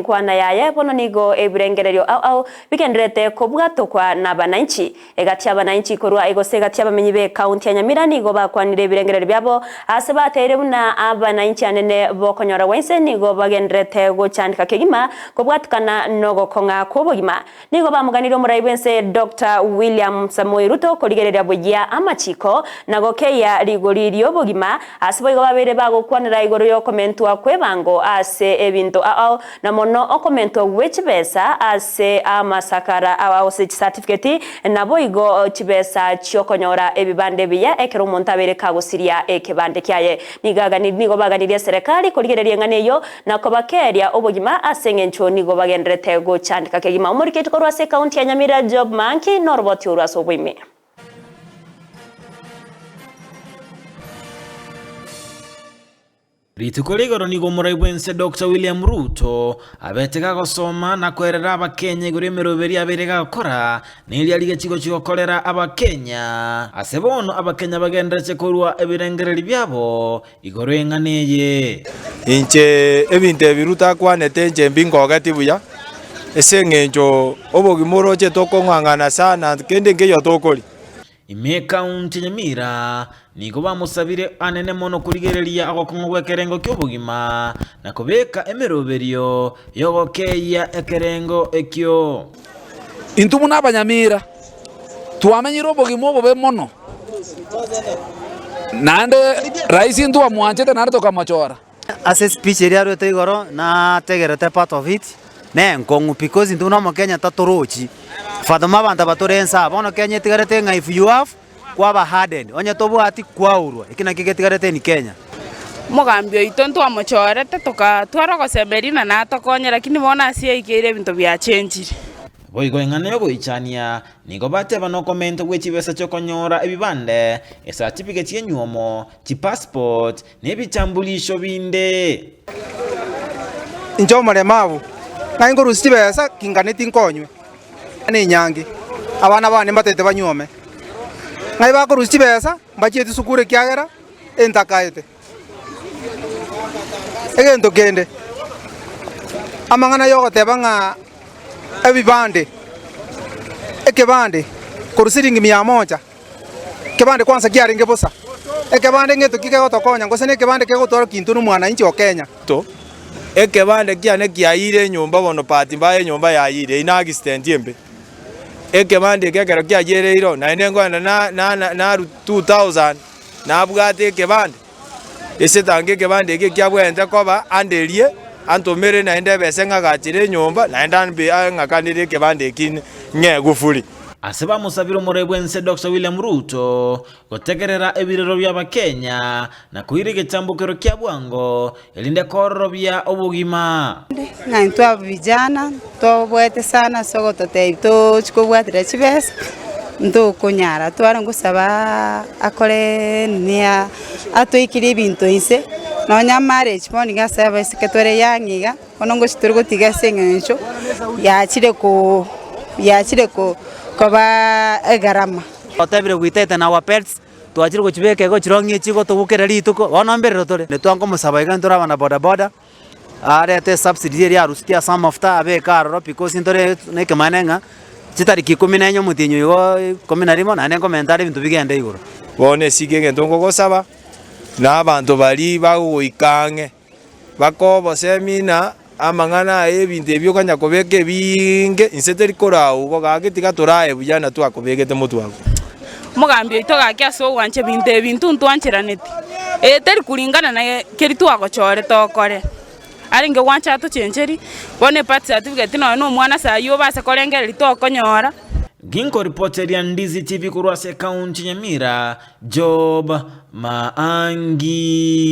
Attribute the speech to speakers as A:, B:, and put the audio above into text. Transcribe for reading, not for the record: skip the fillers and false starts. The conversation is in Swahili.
A: Nkwana yaye bono nigo ebirengererio au bigenderete kubwatokwa na bananchi egati abananchi korwa egose gati abamenyi be county ya Nyamira nigo bakwanire ebirengererio byabo ase batere buna abananchi anene bokonyora wense nigo bagenderete gochandika kegima kubwatukana nogo konga kubugima nigo bamuganiro muraibense Dr. William Samoei Ruto korigereria bujia amachiko nago keya rigoririo bugima asibo igo babere bagokwanira igoro yo komentwa kwebango ase ebinto au na no okomento wechibesa ase amasakara awo se certificate nabo igo chibesa chokonyora ebibande biya ekero montabere kagusiria ekebande kyaye nigo baganiria serikali korigereria nganeyo nako bakeria obugima asengencho nigo bagendrete go chandika kegima umuriketi korwa se county ya Nyamira Job Manki norboti uraso bwime.
B: Rituko rigoro nigo muraibwense Dr. William Ruto abetega gosoma na kwerera abakenya iguri emeroberi aberega gukora n'iria rigekigo kigokorera abakenya asebono abakenya bagenderetse korwa ebirengereri byabo igoro enganeye
C: inche ebinte biruta kwanete nche mbingogati buya esengenjo obogimoro che tokongangana sana kende ngeyo tokori
B: ime county Nyamira nigo bamusabire anene mono kurigereria agokongo gwekerengo ky'obugima na kubeka emeroberio yogokeya ekerengo ekyo
D: intumu n'abanyamira twamenyira obugima obobe mono nande rais intu amwanchete nande tokamachora
E: ase speech eri arwete igoro na tegerete part of it ne nkongu because intu no Kenya tatorochi fadoma banta batorensa bono Kenya tigarete nga if you have kwaba hardened onye tobu ati kwaurwa ikina kigetigarete ni Kenya
F: mugambio itonto amochorete toka twara gosemberina na tokonye lakini bona asie ikire bintu bya change
B: boigo engane yo goichania nigo bate bano comment gwechibesa chokonyora ebibande certificate yenyuomo chi passport nebitambulisho binde
G: injo maremavu na ingoro sibesa kinganeti nkonywe ani nyangi abana bane batete banyome ngai bakorusti besa mbacheti sukure kyagera entakaete egento kende amangana yogo tebanga ebibande ekebande korusiringi 100 kebande kwanza kiaringe bosa ekebande ngeto kike tokonya ngose ne kebande kego toro kintu no mwana inchi okenya
C: to ekebande kiane kiaire nyumba bono pati mbaye nyumba yaire ina accident yembe ekebande kekero kiajereiro na inengwana na 2000 na bwate ekebande ese tange kebande kiabwente koba anderie antomere na ende besenga gatire nyumba na endanbe ngakanire kebande kin ngegufuri
B: aseba musabiro murebwense Dr. William Ruto gotegerera ebirero by'abakenya na kuirige tambukero kya bwango elinde korro bya obugima
H: na ntwa vijana to bwete sana sogo toteito chikobwatira chibesa ndo kunyara twara ngusaba akore nia atoikire bintu ise no nya marriage poni gasaba isiketore yangiga onongo chiturgo tigasengencho yachire ko koba egarama
E: otebire gwitete na wapels twachire go chibeke go chirongi chigo tugukera rituko ono mbere rotore ne twango musaba igantura bana boda boda arete subsidy eri arustia some of ta abeka ro because intore ne kemanenga chitariki 14 mutinyo yo 11 na ne commentary bintu bigende igoro
C: bone sigenge ntongo gosaba na abantu bali bagoikange bakobo semina amangana ebintu ebyo kanya kobeke binge inseteri korao gogagitiga turae bujana twakobegete mutwago
F: mugambio itoga kyaso wanche bintu ntwanchiraneti eteri kulingana na keritu agochore tokore aringe wancha to chencheri bone part certificate no mwana sayo base korengeri tokonyora
B: ginko reporter ya Ndizi TV kurwa se county Nyamira Job Maangi.